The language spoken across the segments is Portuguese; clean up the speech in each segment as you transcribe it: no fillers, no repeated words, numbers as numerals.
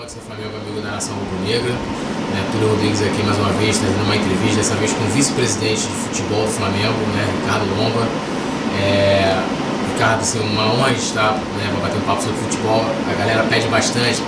Anderson Flamengo, amigo da Nação Rubro-Negra. Túlio Rodrigues aqui mais uma vez, trazendo uma entrevista, dessa vez com o vice-presidente de futebol do Flamengo, Ricardo Lomba. Ricardo, assim, uma honra de estar para bater um papo sobre futebol. A galera pede bastante,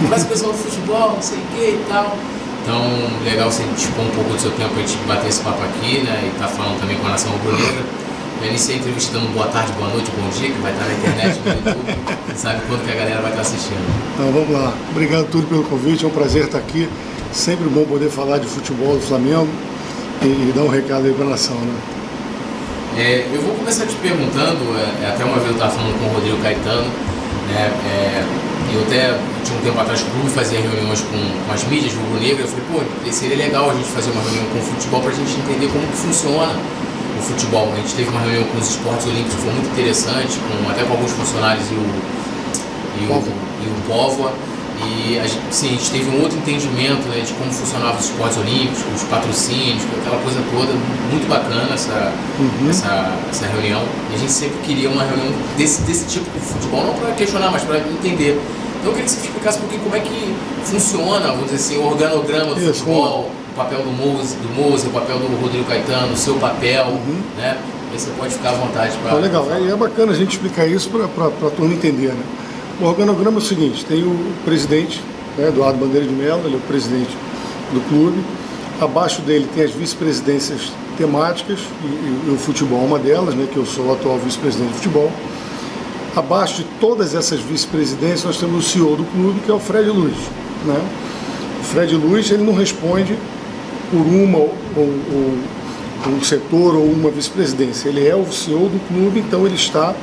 conversa com o pessoal do futebol, não sei o que e tal. Então, legal você dispor um pouco do seu tempo para a gente bater esse papo aqui, e estar falando também com a Nação Rubro-Negra. Eu iniciei a entrevista dando boa tarde, boa noite, bom dia, que vai estar na internet, no YouTube. Não sabe quando que a galera vai estar assistindo. Então vamos lá. Obrigado, Túlio, pelo convite. É um prazer estar aqui. Sempre bom poder falar de futebol do Flamengo e dar um recado aí para a nação, Eu vou começar te perguntando, até uma vez eu estava falando com o Rodrigo Caetano, eu até tinha um tempo atrás que o clube fazia reuniões com as mídias rubro-negras. Eu falei, seria legal a gente fazer uma reunião com o futebol para a gente entender como que funciona o futebol. A gente teve uma reunião com os esportes olímpicos que foi muito interessante, até com alguns funcionários e o Póvoa. E a gente teve um outro entendimento de como funcionavam os esportes olímpicos, os patrocínios, aquela coisa toda, muito bacana essa reunião. E a gente sempre queria uma reunião desse tipo de futebol, não para questionar, mas para entender. Então eu queria que você explicasse um pouquinho como é que funciona, vamos dizer assim, o organograma do futebol, o papel do Moza, o papel do Rodrigo Caetano, o seu papel, Aí você pode ficar à vontade para... Legal, é bacana a gente explicar isso para a turma entender, O organograma é o seguinte, tem o presidente, Eduardo Bandeira de Mello, ele é o presidente do clube. Abaixo dele tem as vice-presidências temáticas e o futebol é uma delas, que eu sou o atual vice-presidente de futebol. Abaixo de todas essas vice-presidências nós temos o CEO do clube, que é o Fred Luz. O Fred Luz, ele não responde por uma ou um setor ou uma vice-presidência. Ele é o CEO do clube, então ele está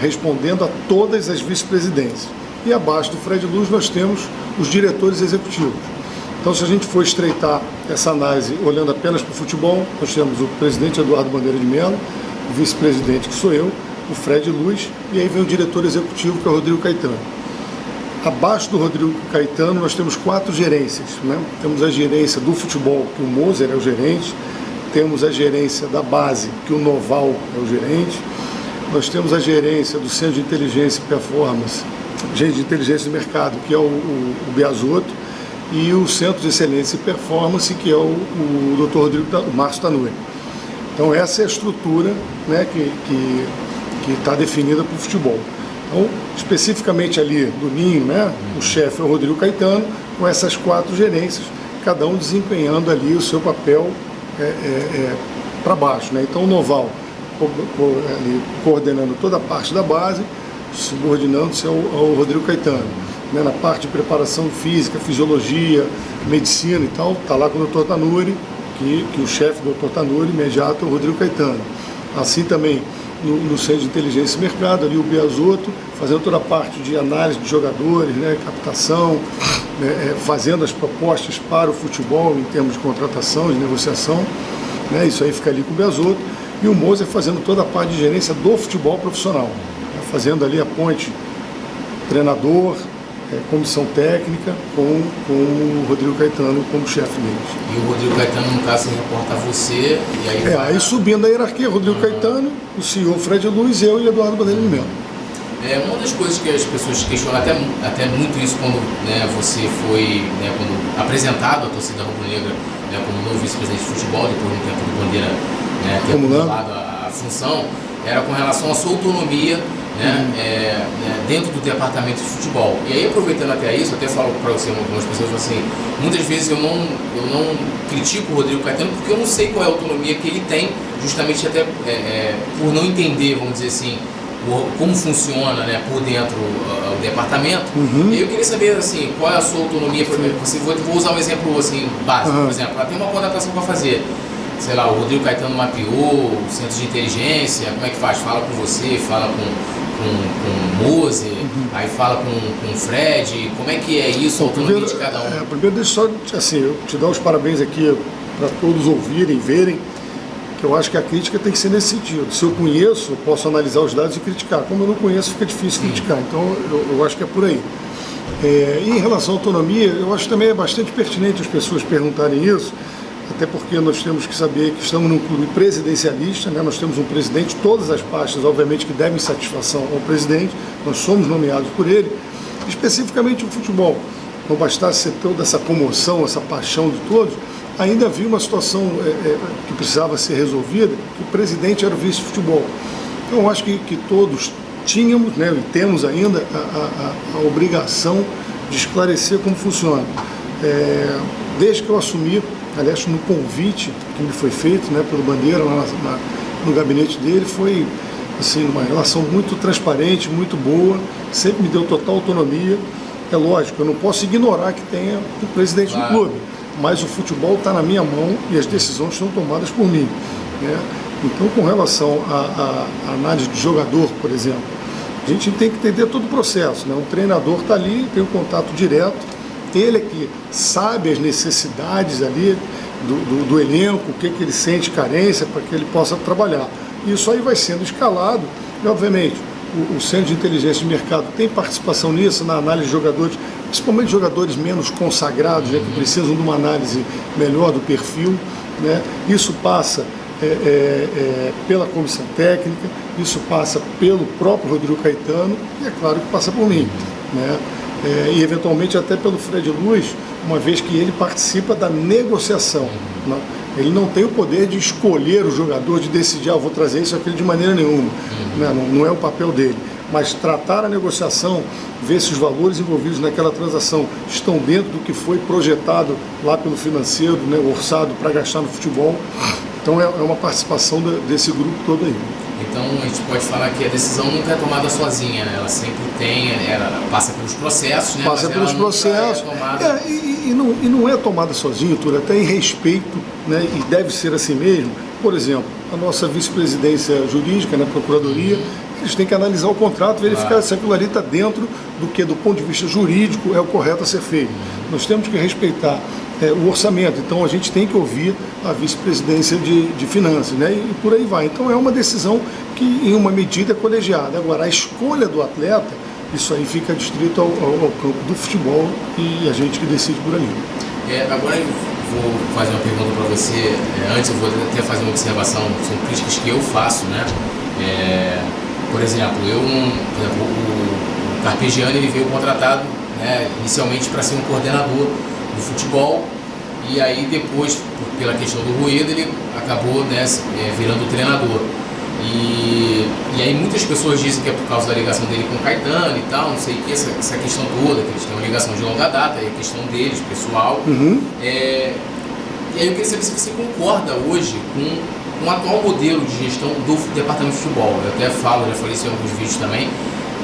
respondendo a todas as vice-presidências. E abaixo do Fred Luz nós temos os diretores executivos. Então, se a gente for estreitar essa análise olhando apenas para o futebol, nós temos o presidente Eduardo Bandeira de Mello, o vice-presidente, que sou eu, o Fred Luz, e aí vem o diretor executivo, que é o Rodrigo Caetano. Abaixo do Rodrigo Caetano nós temos 4 gerências. Temos a gerência do futebol, que o Moser é o gerente, temos a gerência da base, que o Noval é o gerente, nós temos a gerência do Centro de Inteligência e Performance, Gente de Inteligência de Mercado, que é o Biasotto, e o Centro de Excelência e Performance, que é o Dr. Rodrigo, o Márcio Tanuri. Então essa é a estrutura que está definida para o futebol. Então, especificamente ali do Ninho, o chefe é o Rodrigo Caetano, com essas 4 gerências, cada um desempenhando ali o seu papel para baixo. Então o Noval ali, coordenando toda a parte da base, subordinando-se ao Rodrigo Caetano. Na parte de preparação física, fisiologia, medicina e tal, está lá com o Dr. Tanuri, que o chefe do Dr. Tanuri imediato é o Rodrigo Caetano. Assim também no Centro de Inteligência e Mercado, ali o Biasotto, fazendo toda a parte de análise de jogadores, captação, fazendo as propostas para o futebol em termos de contratação, de negociação, isso aí fica ali com o Biasotto, e o Moser fazendo toda a parte de gerência do futebol profissional, fazendo ali a ponte treinador, comissão técnica com o Rodrigo Caetano como chefe deles. E o Rodrigo Caetano, no caso, reporta a você, e aí... aí subindo a hierarquia, Rodrigo Caetano, o CEO Fred Luz, eu e Eduardo Bandeira de Mello. Uma das coisas que as pessoas questionam, até muito isso quando você foi quando apresentado à torcida rubro-negra como novo vice-presidente de futebol, depois de um tempo do Bandeira ter acumulado a função, era com relação à sua autonomia dentro do departamento de futebol. E aí, aproveitando até isso, até falo para você, algumas pessoas assim, muitas vezes eu não critico o Rodrigo Caetano porque eu não sei qual é a autonomia que ele tem, justamente até por não entender, vamos dizer assim, como funciona por dentro o departamento. E aí eu queria saber assim, qual é a sua autonomia. Vou usar um exemplo assim, básico, por exemplo, ela tem uma contratação para fazer, sei lá, o Rodrigo Caetano mapeou o centro de inteligência, como é que faz? Fala com você, fala com o Moser, aí fala com o Fred, como é que é isso, a autonomia de cada um? Primeiro deixa eu só, assim, eu te dar os parabéns aqui para todos ouvirem, verem, que eu acho que a crítica tem que ser nesse sentido. Se eu conheço, eu posso analisar os dados e criticar. Como eu não conheço, fica difícil criticar. Então, eu acho que é por aí. E em relação à autonomia, eu acho que também é bastante pertinente as pessoas perguntarem isso, até porque nós temos que saber que estamos num clube presidencialista, nós temos um presidente, todas as pastas, obviamente, que devem satisfação ao presidente, nós somos nomeados por ele, especificamente o futebol. não bastasse ser toda essa comoção, essa paixão de todos, ainda havia uma situação que precisava ser resolvida, que o presidente era o vice de futebol. Então eu acho que todos tínhamos, né, e temos ainda a obrigação de esclarecer como funciona. Desde que eu assumi, aliás, no convite que me foi feito, né, pelo Bandeira, lá no gabinete dele, foi assim, uma relação muito transparente, muito boa, sempre me deu total autonomia. É lógico, eu não posso ignorar que tenha o presidente do clube, mas o futebol está na minha mão e as decisões são tomadas por mim, né? Então, com relação à análise de jogador, por exemplo, a gente tem que entender todo o processo, né? Um treinador está ali, tem um contato direto, ele é que sabe as necessidades ali do elenco, o que ele sente carência para que ele possa trabalhar. Isso aí vai sendo escalado e, obviamente, o Centro de Inteligência de Mercado tem participação nisso, na análise de jogadores, principalmente jogadores menos consagrados, né, que precisam de uma análise melhor do perfil, né? Isso passa pela comissão técnica, isso passa pelo próprio Rodrigo Caetano e, é claro, que passa por mim, né? E, eventualmente, até pelo Fred Luz, uma vez que ele participa da negociação, né? Ele não tem o poder de escolher o jogador, de decidir, vou trazer isso ou aquilo de maneira nenhuma. Né? Não é o papel dele. Mas tratar a negociação, ver se os valores envolvidos naquela transação estão dentro do que foi projetado lá pelo financeiro, né, orçado para gastar no futebol. Então é uma participação desse grupo todo aí. Então a gente pode falar que a decisão nunca é tomada sozinha, né? Ela sempre ela passa pelos processos, né? Passa pelos processos. E não é tomada sozinha, Túlio, até em respeito, né? E deve ser assim mesmo. Por exemplo, a nossa vice-presidência jurídica, na Procuradoria, eles têm que analisar o contrato, verificar se aquilo ali está dentro do que, do ponto de vista jurídico, é o correto a ser feito. Nós temos que respeitar o orçamento, então a gente tem que ouvir a vice-presidência de finanças, né? E por aí vai. Então é uma decisão que, em uma medida, é colegiada. Agora, a escolha do atleta, isso aí fica distrito ao campo do futebol e a gente que decide por ali. Agora eu vou fazer uma pergunta para você. Antes eu vou até fazer uma observação, são críticas que eu faço, né? Por exemplo, o Carpegiani, ele veio contratado, né, inicialmente para ser um coordenador do futebol, e aí depois, pela questão do Rueda, ele acabou, né, virando treinador. E aí muitas pessoas dizem que é por causa da ligação dele com o Caetano e tal, não sei o que, essa questão toda, que eles têm uma ligação de longa data, é a questão deles, pessoal. E aí eu queria saber se você concorda hoje com o atual modelo de gestão do departamento de futebol. Eu até falo, já falei isso em alguns vídeos também,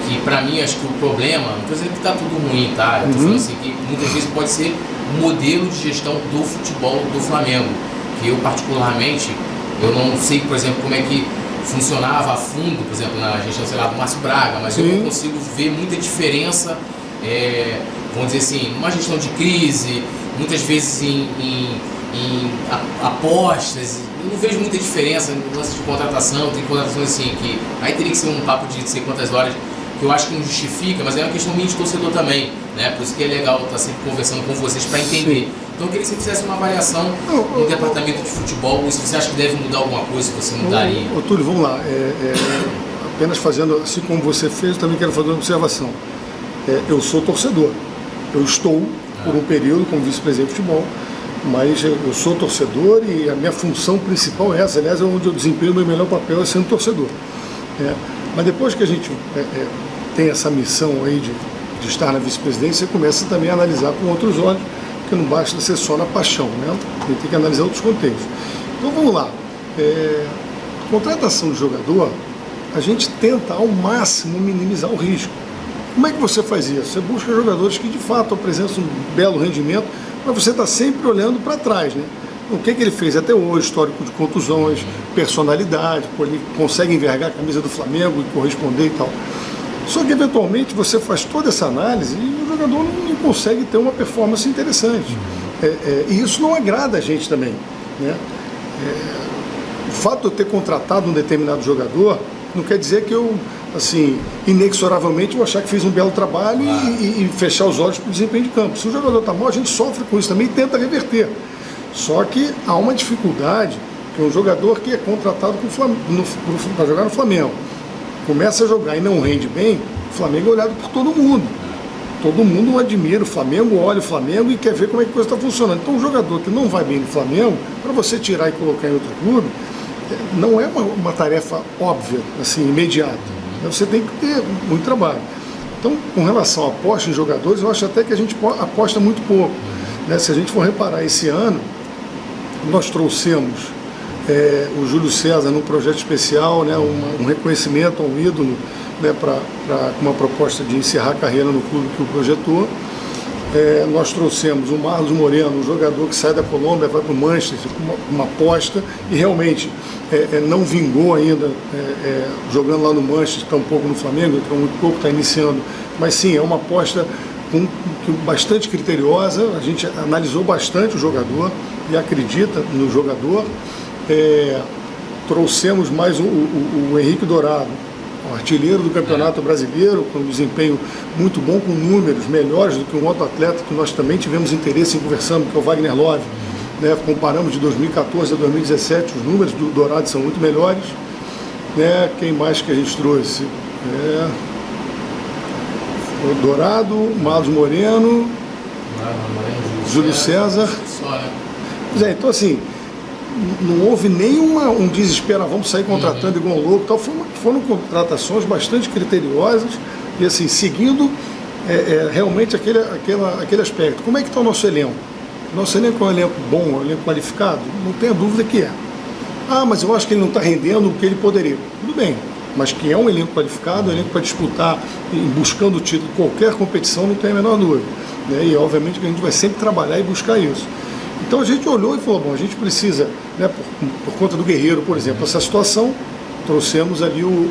que pra mim acho que o problema, não estou dizendo que está tudo ruim, tá? Eu estou falando assim que muitas vezes pode ser o modelo de gestão do futebol do Flamengo, que eu particularmente, eu não sei, por exemplo, como é que funcionava a fundo, por exemplo, na gestão, sei lá, do Márcio Braga, mas eu não consigo ver muita diferença, vamos dizer assim, numa gestão de crise, muitas vezes em apostas. Eu não vejo muita diferença no lance de contratação. Tem contratações assim que aí teria que ser um papo de sei quantas horas, que eu acho que não justifica, mas é uma questão minha de torcedor também, né? Por isso que é legal estar sempre conversando com vocês para entender. Sim. Então eu queria que você fizesse uma avaliação no departamento de futebol, se você acha que deve mudar alguma coisa, se você mudaria. Túlio, vamos lá. Apenas fazendo, assim como você fez, eu também quero fazer uma observação. Eu sou torcedor. Eu estou por um período como vice-presidente de futebol, mas eu sou torcedor e a minha função principal é essa. Aliás, é onde eu desempenho o meu melhor papel, é sendo torcedor. Mas depois que a gente tem essa missão aí de estar na vice-presidência, você começa também a analisar com outros olhos, porque não basta ser só na paixão, né? A gente tem que analisar outros contextos. Então vamos lá. Contratação de jogador, a gente tenta ao máximo minimizar o risco. Como é que você faz isso? Você busca jogadores que de fato apresentam um belo rendimento, mas você está sempre olhando para trás, né? O que ele fez até hoje, histórico de contusões, personalidade, ele consegue envergar a camisa do Flamengo e corresponder e tal. Só que eventualmente você faz toda essa análise e o jogador não consegue ter uma performance interessante. E isso não agrada a gente também, né? O fato de eu ter contratado um determinado jogador não quer dizer que eu, assim, inexoravelmente vou achar que fiz um belo trabalho e fechar os olhos para o desempenho de campo. Se o jogador está mal, a gente sofre com isso também e tenta reverter. Só que há uma dificuldade que um jogador que é contratado para jogar no Flamengo começa a jogar e não rende bem, o Flamengo é olhado por todo mundo. todo mundo admira o Flamengo, olha o Flamengo e quer ver como é que a coisa está funcionando. Então, um jogador que não vai bem no Flamengo, para você tirar e colocar em outro clube, não é uma tarefa óbvia, assim, imediata. Você tem que ter muito trabalho. Então, com relação à aposta em jogadores, eu acho até que a gente aposta muito pouco. Né? Se a gente for reparar, esse ano, nós trouxemos o Júlio César num projeto especial, né? Um reconhecimento a um ídolo, né? Para uma proposta de encerrar a carreira no clube que o projetou. Nós trouxemos o Marlos Moreno, um jogador que sai da Colômbia, vai para o Manchester, com uma aposta, e realmente não vingou ainda jogando lá no Manchester, tampouco no Flamengo, entrou muito pouco, está iniciando, mas sim, é uma aposta bastante criteriosa. A gente analisou bastante o jogador e acredita no jogador. Trouxemos mais o Henrique Dourado, o artilheiro do Campeonato Brasileiro, com um desempenho muito bom, com números melhores do que um outro atleta que nós também tivemos interesse em conversando, que é o Wagner Love. Né? Comparamos de 2014 a 2017, os números do Dourado são muito melhores. Né? Quem mais que a gente trouxe? O Dourado, Marlos Moreno, Júlio César. Então, assim, não houve nenhum desespero, vamos sair contratando igual um louco. Tal. Foram contratações bastante criteriosas e, assim, seguindo realmente aquele aspecto. Como é que está o nosso elenco? Nosso elenco é um elenco bom, é um elenco qualificado? Não tenha dúvida que é. Mas eu acho que ele não está rendendo o que ele poderia. Tudo bem, mas que é um elenco qualificado, um elenco para disputar, buscando o título de qualquer competição, não tem a menor dúvida. Né? E, obviamente, que a gente vai sempre trabalhar e buscar isso. Então a gente olhou e falou, bom, a gente precisa, né, por conta do Guerreiro, por exemplo, essa situação, trouxemos ali o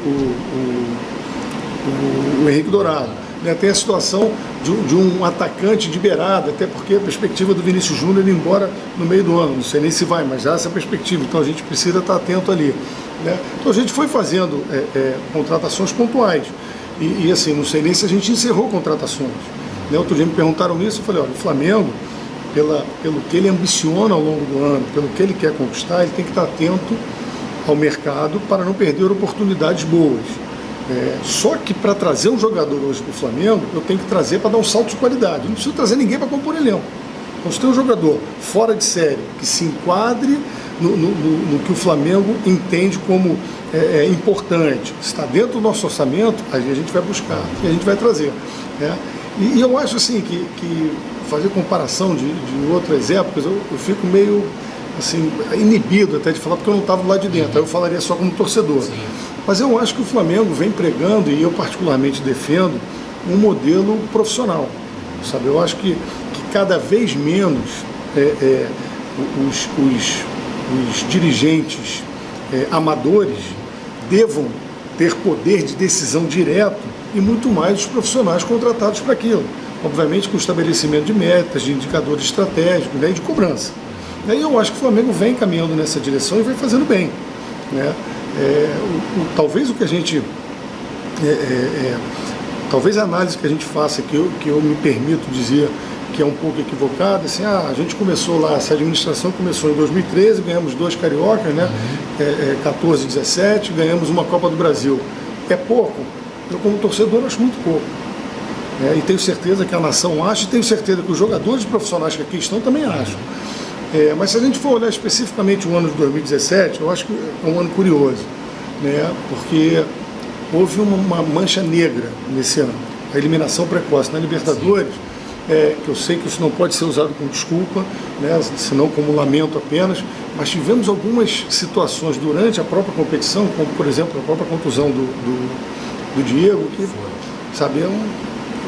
Henrique Dourado. Né? Tem a situação de um atacante de beirada, até porque a perspectiva do Vinícius Júnior ir embora no meio do ano, não sei nem se vai, mas já essa perspectiva, então a gente precisa estar atento ali. Né? Então a gente foi fazendo contratações pontuais, e assim, não sei nem se a gente encerrou contratações. Né? Outro dia me perguntaram isso, eu falei, olha, o Flamengo, pelo que ele ambiciona ao longo do ano, pelo que ele quer conquistar, ele tem que estar atento ao mercado para não perder oportunidades boas. Só que para trazer um jogador hoje para o Flamengo, eu tenho que trazer para dar um salto de qualidade. Eu não preciso trazer ninguém para compor elenco. Então, se tem um jogador fora de série, que se enquadre no que o Flamengo entende como importante, está dentro do nosso orçamento, aí a gente vai buscar e a gente vai trazer. Né? E eu acho assim que fazer comparação de outras épocas, eu fico meio assim, inibido até de falar, porque eu não estava lá de dentro, aí eu falaria só como torcedor. Sim. Mas eu acho que o Flamengo vem pregando, e eu particularmente defendo, um modelo profissional. Sabe? Eu acho que cada vez menos os dirigentes amadores devam ter poder de decisão direto e muito mais os profissionais contratados para aquilo. Obviamente com o estabelecimento de metas, de indicadores estratégicos, né, e de cobrança. E eu acho que o Flamengo vem caminhando nessa direção e vem fazendo bem. Né? Talvez o que a gente... talvez a análise que a gente faça, que eu me permito dizer que é um pouco equivocada, assim, a gente começou lá, essa administração começou em 2013, ganhamos 2 cariocas, né? 14 e 17, ganhamos uma Copa do Brasil. É pouco? Eu, como torcedor, acho muito pouco. E tenho certeza que a nação acha, e tenho certeza que os jogadores profissionais que aqui estão também acham. Mas se a gente for olhar especificamente o ano de 2017, eu acho que é um ano curioso, né? Porque houve uma mancha negra nesse ano, a eliminação precoce na Libertadores, que eu sei que isso não pode ser usado como desculpa, né? Senão como lamento apenas, mas tivemos algumas situações durante a própria competição, como por exemplo a própria contusão do Diego, que, sabe,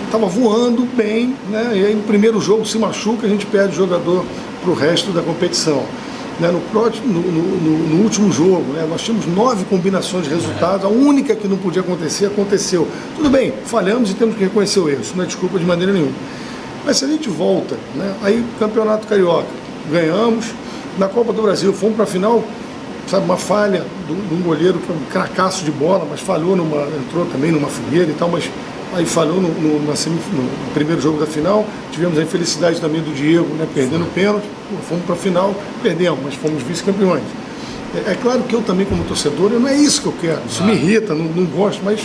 estava voando bem, né? E aí no primeiro jogo se machuca, a gente perde o jogador para o resto da competição. Né? No último jogo, né? Nós tínhamos 9 combinações de resultados, a única que não podia acontecer, aconteceu. Tudo bem, falhamos e temos que reconhecer o erro, isso não é desculpa de maneira nenhuma. Mas se a gente volta, né? Aí Campeonato Carioca, ganhamos, na Copa do Brasil, fomos para a final, sabe, uma falha de um goleiro que é um cracaço de bola, mas falhou, entrou também numa fogueira e tal, mas aí falhou no primeiro jogo da final. Tivemos a infelicidade também do Diego, né, perdendo o pênalti, fomos para a final, perdemos, mas fomos vice-campeões. É claro que eu também, como torcedor, não é isso que eu quero, isso me irrita, não gosto, mas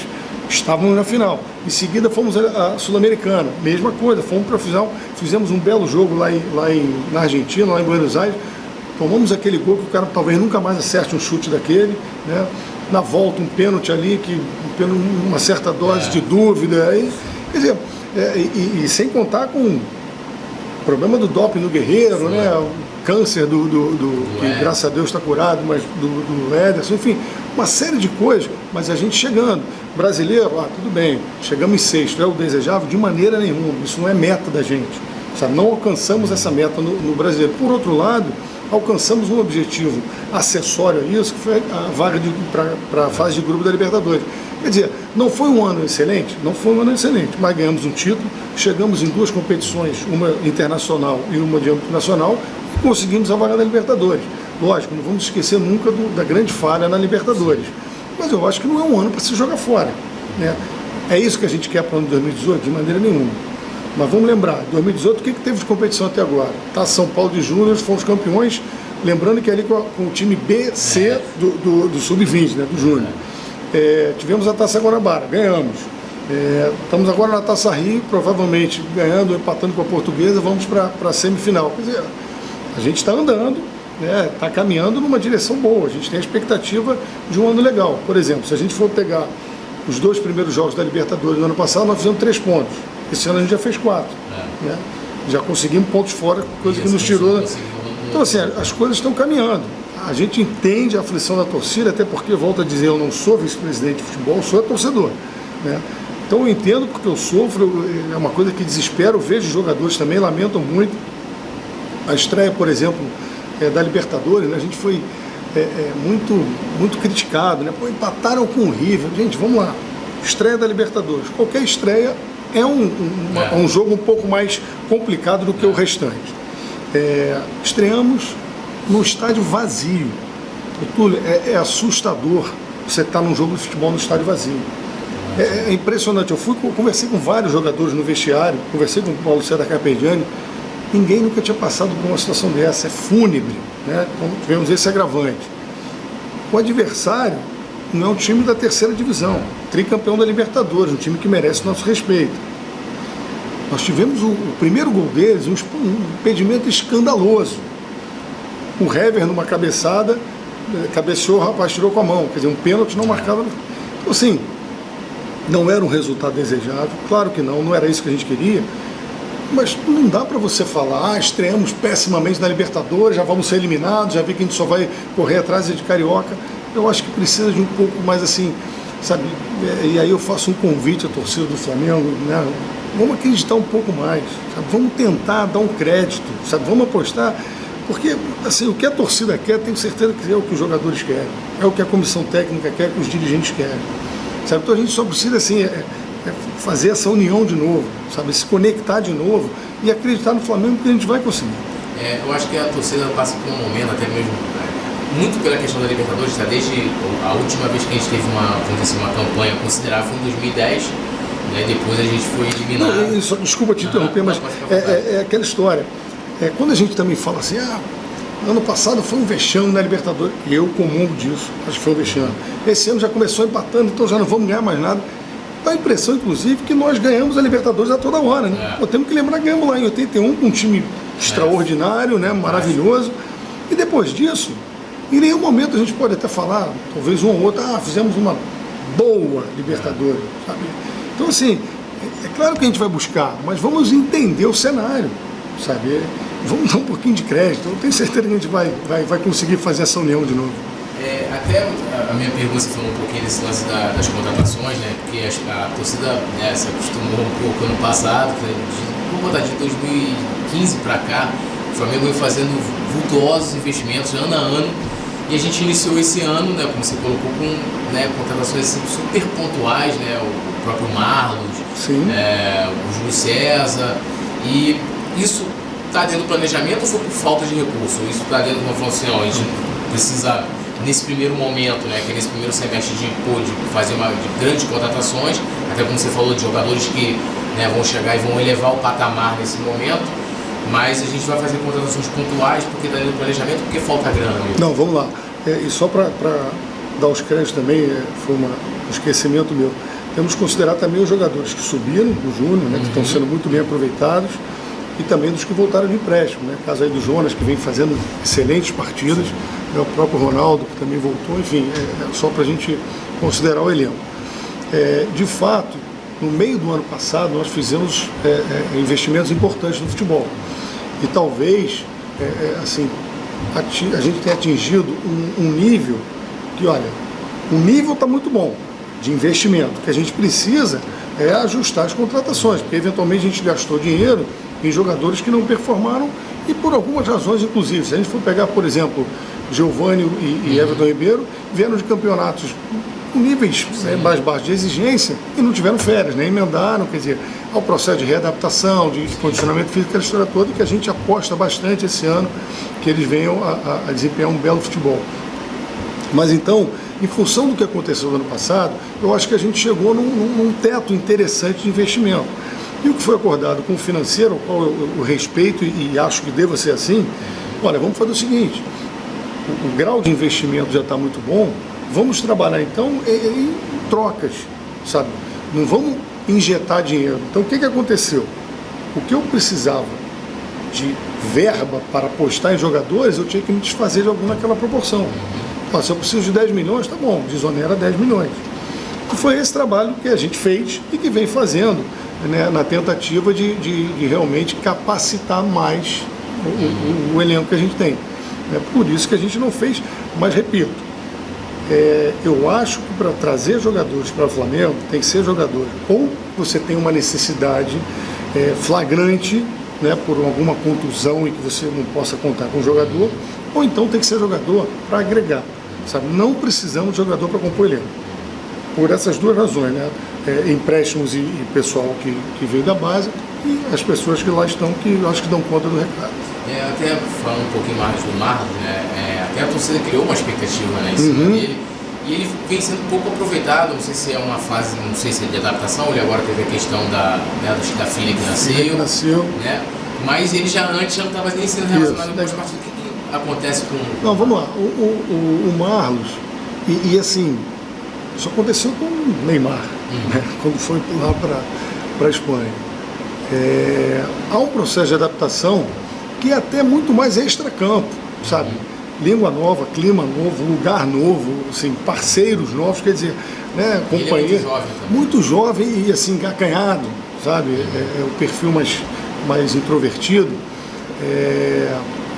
estávamos na final. Em seguida fomos à Sul-Americana, mesma coisa, fomos para a final, fizemos um belo jogo na Argentina, lá em Buenos Aires, tomamos aquele gol que o cara talvez nunca mais acerte um chute daquele, né? Na volta um pênalti ali, uma certa dose de dúvida, aí, quer dizer, e sem contar com o problema do doping no Guerreiro, né? O câncer que graças a Deus está curado, mas do Ederson, enfim, uma série de coisas, mas a gente chegando. Brasileiro, tudo bem, chegamos em sexto, é o desejável? De maneira nenhuma, isso não é meta da gente, sabe? Não alcançamos essa meta no brasileiro. Por outro lado, alcançamos um objetivo acessório a isso, que foi a vaga para a fase de grupo da Libertadores. Quer dizer, não foi um ano excelente? Não foi um ano excelente, mas ganhamos um título, chegamos em 2 competições, uma internacional e uma de âmbito nacional, e conseguimos a vaga da Libertadores. Lógico, não vamos esquecer nunca da grande falha na Libertadores. Mas eu acho que não é um ano para se jogar fora, né? É isso que a gente quer para o ano de 2018? De maneira nenhuma. Mas vamos lembrar, 2018, o que teve de competição até agora? São Paulo de Júnior, fomos campeões, lembrando que ali com o time B, C do Sub-20, né, do Júnior. Tivemos a Taça Guanabara, ganhamos. Estamos agora na Taça Rio, provavelmente ganhando, empatando com a Portuguesa, vamos para a semifinal. Quer dizer, a gente está andando, está caminhando numa direção boa, a gente tem a expectativa de um ano legal. Por exemplo, se a gente for pegar os 2 primeiros jogos da Libertadores no ano passado, nós fizemos 3 pontos. Esse ano a gente já fez 4. Né? Já conseguimos pontos fora, coisa que nos tirou. Então, assim, as coisas estão caminhando. A gente entende a aflição da torcida, até porque, volto a dizer, eu não sou vice-presidente de futebol, sou torcedor. Né? Então eu entendo porque eu sofro, é uma coisa que desespera, eu vejo os jogadores também, lamentam muito. A estreia, por exemplo, da Libertadores, né? A gente foi muito criticado, né? Pô, empataram com o River. Gente, vamos lá, estreia da Libertadores. Qualquer estreia é um jogo um pouco mais complicado do que o restante. Estreamos num estádio vazio. Túlio, é assustador você estar num jogo de futebol no estádio vazio. É impressionante. Conversei com vários jogadores no vestiário, conversei com o Paulo César Carpegiani, ninguém nunca tinha passado por uma situação dessa, é fúnebre, né? Então tivemos esse agravante. O adversário não é um time da 3ª divisão, tricampeão da Libertadores, um time que merece nosso respeito. Nós tivemos o primeiro gol deles, um impedimento escandaloso. O Hever, numa cabeçada, cabeceou, o rapaz tirou com a mão, quer dizer, um pênalti não marcado. Então, assim, não era um resultado desejável, claro que não era isso que a gente queria, mas não dá para você falar, estreamos pessimamente na Libertadores, já vamos ser eliminados, já vi que a gente só vai correr atrás de Carioca. Eu acho que precisa de um pouco mais assim, sabe, e aí eu faço um convite à torcida do Flamengo, né? Vamos acreditar um pouco mais, sabe? Vamos tentar dar um crédito, sabe? Vamos apostar, porque assim, o que a torcida quer, tenho certeza que é o que os jogadores querem, é o que a comissão técnica quer, que os dirigentes querem, sabe? Então a gente só precisa assim, fazer essa união de novo, sabe? Se conectar de novo e acreditar no Flamengo que a gente vai conseguir. Eu acho que a torcida passa por um momento, até mesmo muito pela questão da Libertadores, tá? Desde a última vez que a gente teve uma campanha considerável foi em 2010, né? Depois a gente foi eliminado. Desculpa te interromper, mas é aquela história. Quando a gente também fala assim, ano passado foi um vexame na Libertadores, e eu comungo disso, acho que foi um vexame. Esse ano já começou empatando, então já não vamos ganhar mais nada. Dá a impressão, inclusive, que nós ganhamos a Libertadores a toda hora, né? Temos que lembrar que ganhamos lá em 81 com um time extraordinário, né? Maravilhoso. E depois disso, em nenhum momento a gente pode até falar, talvez um ou outro, fizemos uma boa Libertadores, sabe? Então, assim, é claro que a gente vai buscar, mas vamos entender o cenário, sabe? Vamos dar um pouquinho de crédito. Eu tenho certeza que a gente vai conseguir fazer essa união de novo. Até a minha pergunta, você falou um pouquinho desse lance das contratações, né? Porque a torcida se acostumou um pouco ano passado, vamos botar de 2015 para cá, o Flamengo vem fazendo vultuosos investimentos ano a ano, e a gente iniciou esse ano, né, como você colocou, com contratações assim, super pontuais, né? O próprio Marlos, o Júlio César, e isso está dentro do planejamento ou foi por falta de recurso? Isso está dentro de uma função, a gente precisa, nesse primeiro momento, né, que é nesse primeiro semestre de fazer de grandes contratações, até como você falou, de jogadores que vão chegar e vão elevar o patamar nesse momento, mas a gente vai fazer contratações pontuais porque está dentro do planejamento, porque falta grana mesmo. Não, vamos lá. E só para dar os créditos também, foi um esquecimento meu. temos que considerar também os jogadores que subiram do Júnior, né, que estão sendo muito bem aproveitados, e também dos que voltaram de empréstimo, né? Caso aí do Jonas, que vem fazendo excelentes partidas, né? O próprio Ronaldo, que também voltou, enfim, só para a gente considerar o elenco. De fato, no meio do ano passado, nós fizemos investimentos importantes no futebol. E talvez, assim, a gente tenha atingido um nível que, olha, o nível está muito bom de investimento. O que a gente precisa é ajustar as contratações, porque eventualmente a gente gastou dinheiro em jogadores que não performaram e por algumas razões, inclusive. Se a gente for pegar, por exemplo, Giovani e Everton Ribeiro, vieram de campeonatos com níveis mais baixos de exigência e não tiveram férias, nem emendaram, quer dizer, há um processo de readaptação, de condicionamento físico, aquela história toda, que a gente aposta bastante esse ano que eles venham a desempenhar um belo futebol. Mas então, em função do que aconteceu no ano passado, eu acho que a gente chegou num teto interessante de investimento. E o que foi acordado com o financeiro, ao qual eu respeito e acho que deva ser assim, olha, vamos fazer o seguinte, o grau de investimento já está muito bom, vamos trabalhar então em trocas, sabe? Não vamos injetar dinheiro. Então o que aconteceu? O que eu precisava de verba para apostar em jogadores, eu tinha que me desfazer de algum naquela proporção. Se eu preciso de 10 milhões, tá bom, desonera 10 milhões. E foi esse trabalho que a gente fez e que vem fazendo, né, na tentativa de realmente capacitar mais o elenco que a gente tem. É por isso que a gente não fez, mas repito, eu acho que para trazer jogadores para o Flamengo tem que ser jogador. Ou você tem uma necessidade flagrante, né, por alguma contusão e que você não possa contar com o jogador, ou então tem que ser jogador para agregar. Sabe? Não precisamos de jogador para compor elenco. Por essas duas razões, né? Empréstimos e pessoal que veio da base e as pessoas que lá estão, que eu acho que dão conta do recado. Até falando um pouquinho mais do Marlos, né? Até a torcida criou uma expectativa, né, em cima dele, e ele vem sendo pouco aproveitado. Não sei se é uma fase, não sei se é de adaptação, ele agora teve a questão da filha que nasceu, né? Mas ele antes já não estava nem sendo relacionado com as partidas. O que acontece com... Não, vamos lá, o Marlos, e assim, isso aconteceu com o Neymar, né? Quando foi lá para a Espanha. Há um processo de adaptação que é até muito mais extra-campo, sabe? Língua nova, clima novo, lugar novo, assim, parceiros novos, quer dizer, né, companheiro. Ele é muito jovem e assim, acanhado, sabe? É o perfil mais introvertido.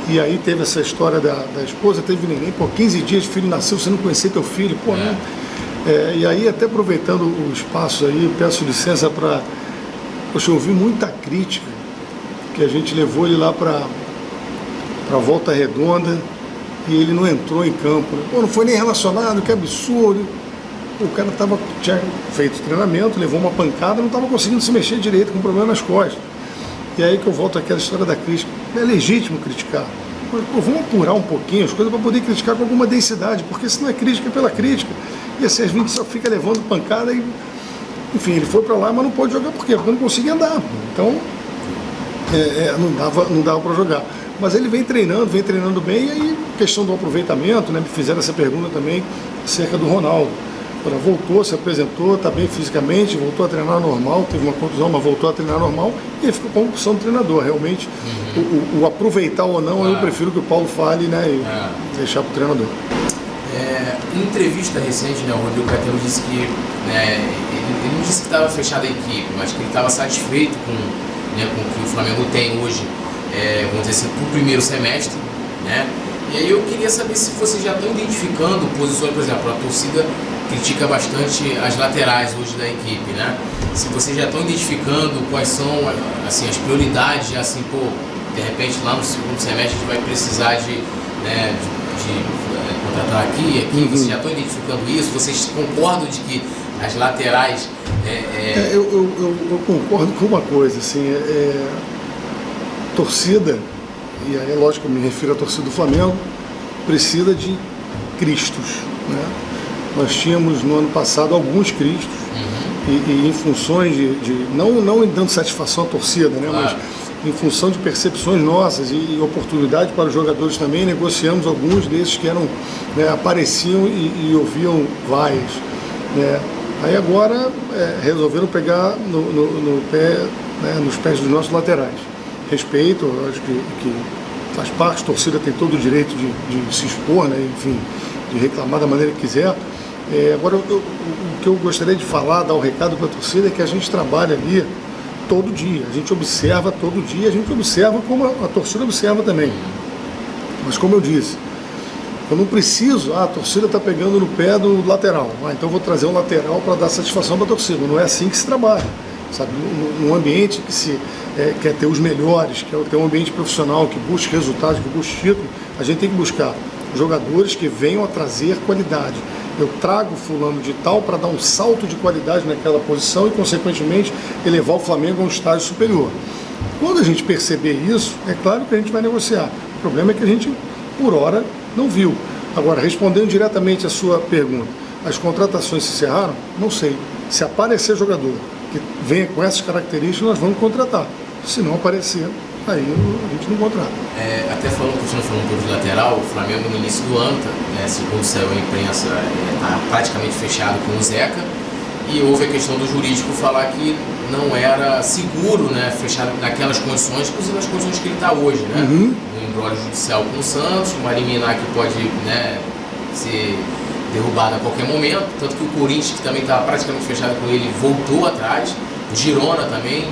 E aí teve essa história da esposa, teve neném, 15 dias de filho nasceu, você não conhecia teu filho, não. E aí, até aproveitando o espaço aí, peço licença para... Poxa, eu ouvi muita crítica, que a gente levou ele lá para Volta Redonda e ele não entrou em campo. Né? Não foi nem relacionado, que absurdo. O cara tinha feito treinamento, levou uma pancada, não estava conseguindo se mexer direito, com problema nas costas. E aí que eu volto àquela história da crítica. É legítimo criticar. Mas, vamos apurar um pouquinho as coisas para poder criticar com alguma densidade, porque se não é crítica, é pela crítica. E assim, a gente só fica levando pancada e... Enfim, ele foi para lá, mas não pôde jogar por quê? Porque não conseguia andar. Então, não dava para jogar. Mas ele vem treinando bem, e aí, questão do aproveitamento, né? Me fizeram essa pergunta também acerca do Ronaldo. Voltou, se apresentou, está bem fisicamente, voltou a treinar normal, teve uma contusão, mas voltou a treinar normal, e ele ficou com a opção do treinador. Realmente, o aproveitar ou não, eu prefiro que o Paulo fale, né, e deixar para o treinador. Em entrevista recente, né, o Rodrigo Caetano disse que, né, ele não disse que estava fechada a equipe, mas que ele estava satisfeito com o que o Flamengo tem hoje, vamos dizer assim, para o primeiro semestre, né? E aí eu queria saber se vocês já estão identificando posições, por exemplo, a torcida critica bastante as laterais hoje da equipe, né? Se vocês já estão identificando quais são, assim, as prioridades, já assim, de repente lá no segundo semestre a gente vai precisar de contratar aqui, vocês já estão identificando isso? Vocês concordam de que as laterais... Eu concordo com uma coisa, assim, torcida, e aí é lógico que eu me refiro à torcida do Flamengo, precisa de Cristos, né? Nós tínhamos no ano passado alguns Cristos, e em funções não dando satisfação à torcida, né? Claro. Mas em função de percepções nossas e oportunidade para os jogadores também, negociamos alguns desses que eram, né, apareciam e ouviam vaias, né? Aí agora resolveram pegar no pé, né, nos pés dos nossos laterais. Respeito, acho que faz parte, a torcida tem todo o direito de se expor, né, enfim, de reclamar da maneira que quiser. Agora, o que eu gostaria de falar, dar o recado para a torcida, é que a gente trabalha ali todo dia, a gente observa todo dia, a gente observa como a torcida observa também. Mas como eu disse, eu não preciso, a torcida está pegando no pé do lateral, então eu vou trazer um lateral para dar satisfação para a torcida. Não é assim que se trabalha, sabe? Num ambiente que se quer ter os melhores, quer ter um ambiente profissional, que busque resultados, que busque título, a gente tem que buscar jogadores que venham a trazer qualidade. Eu trago fulano de tal para dar um salto de qualidade naquela posição e, consequentemente, elevar o Flamengo a um estágio superior. Quando a gente perceber isso, é claro que a gente vai negociar. O problema é que a gente, por hora, não viu. Agora, respondendo diretamente a sua pergunta, as contratações se encerraram? Não sei. Se aparecer jogador que venha com essas características, nós vamos contratar. Se não aparecer, aí a gente não contrata. Até continuando falando um pouco de lateral, o Flamengo no início do ano, segundo saiu a imprensa, está praticamente fechado com o Zeca, e houve a questão do jurídico falar que não era seguro, né, fechar naquelas condições, inclusive as condições que ele está hoje, né? Um imbróglio judicial com o Santos, uma liminar que pode, né, ser derrubada a qualquer momento, tanto que o Corinthians, que também estava praticamente fechado com ele, voltou atrás, o Girona também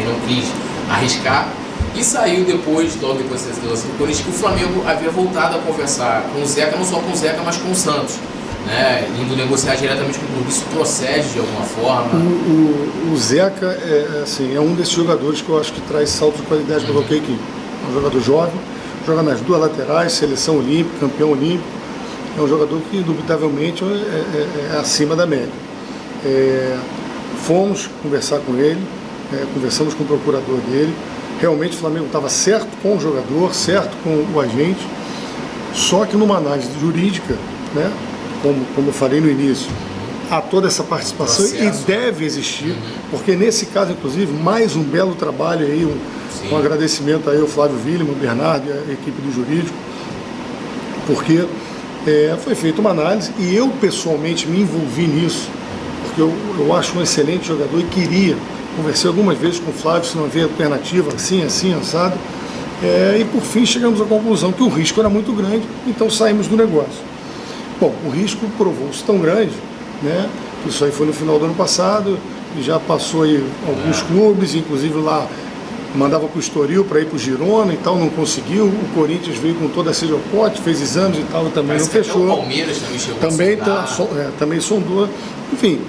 não quis arriscar, e saiu depois, logo depois da situação do Corinthians, que o Flamengo havia voltado a conversar com o Zeca, não só com o Zeca, mas com o Santos, né, indo negociar diretamente com o clube. Isso procede de alguma forma? O Zeca é um desses jogadores que eu acho que traz salto de qualidade para qualquer equipe. É um jogador jovem, joga nas duas laterais, seleção olímpica, campeão olímpico. É um jogador que, indubitavelmente, é acima da média. Fomos conversar com ele, conversamos com o procurador dele. Realmente o Flamengo estava certo com o jogador, certo com o agente, só que numa análise jurídica, né, como eu falei no início, há toda essa participação e deve existir, porque nesse caso, inclusive, mais um belo trabalho aí, um agradecimento aí ao Flávio William, ao Bernardo e à equipe do jurídico, porque foi feita uma análise e eu pessoalmente me envolvi nisso, porque eu acho um excelente jogador e queria, conversei algumas vezes com o Flávio se não havia alternativa, assim, assado, e por fim chegamos à conclusão que o risco era muito grande, então saímos do negócio. Bom, o risco provou-se tão grande, né, que isso aí foi no final do ano passado, e já passou aí alguns clubes, inclusive lá mandava para o Estoril para ir para o Girona e tal, não conseguiu. O Corinthians veio com toda a sede ao pote, fez exames e tal, e também não fechou. O Palmeiras também chegou também sondou. Enfim,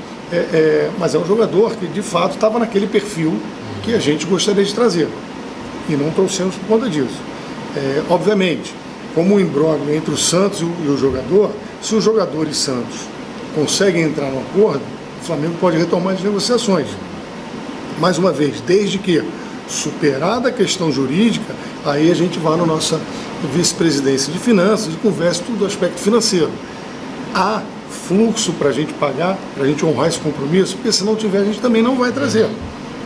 mas é um jogador que de fato estava naquele perfil que a gente gostaria de trazer. E não trouxemos por conta disso. Obviamente, como o imbróglio entre o Santos e o jogador, se o jogador e Santos conseguem entrar no acordo, o Flamengo pode retomar as negociações. Mais uma vez, desde que superada a questão jurídica, aí a gente vai na nossa vice-presidência de finanças e conversa tudo do aspecto financeiro. Há fluxo para a gente pagar, para a gente honrar esse compromisso, porque se não tiver, a gente também não vai trazer.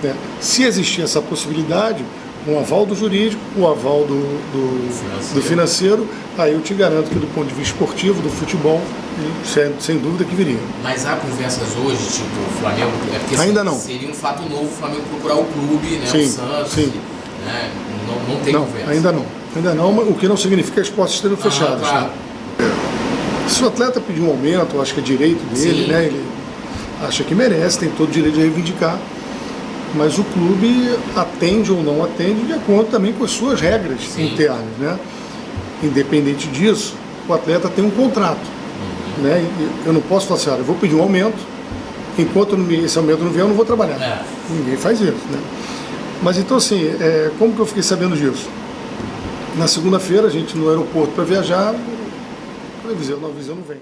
Né? Se existir essa possibilidade, um aval do jurídico, o aval do financeiro, aí eu te garanto que do ponto de vista esportivo, do futebol, sem dúvida que viria. Mas há conversas hoje, tipo, o Flamengo, porque ainda não. Seria um fato novo o Flamengo procurar o clube, né, sim, o Santos, sim. Né, não tem conversa. Ainda não, o que não significa que as portas estejam fechadas. Claro. Né? Se o atleta pedir um aumento, eu acho que é direito dele, né, ele acha que merece, tem todo o direito de reivindicar, mas o clube atende ou não atende de acordo também com as suas regras internas, né? Independente disso, o atleta tem um contrato, né? Eu não posso falar assim, olha, eu vou pedir um aumento, enquanto esse aumento não vier, eu não vou trabalhar. Ninguém faz isso, né? Mas então assim, como que eu fiquei sabendo disso? Na segunda-feira, a gente no aeroporto para viajar, a televisão não vem.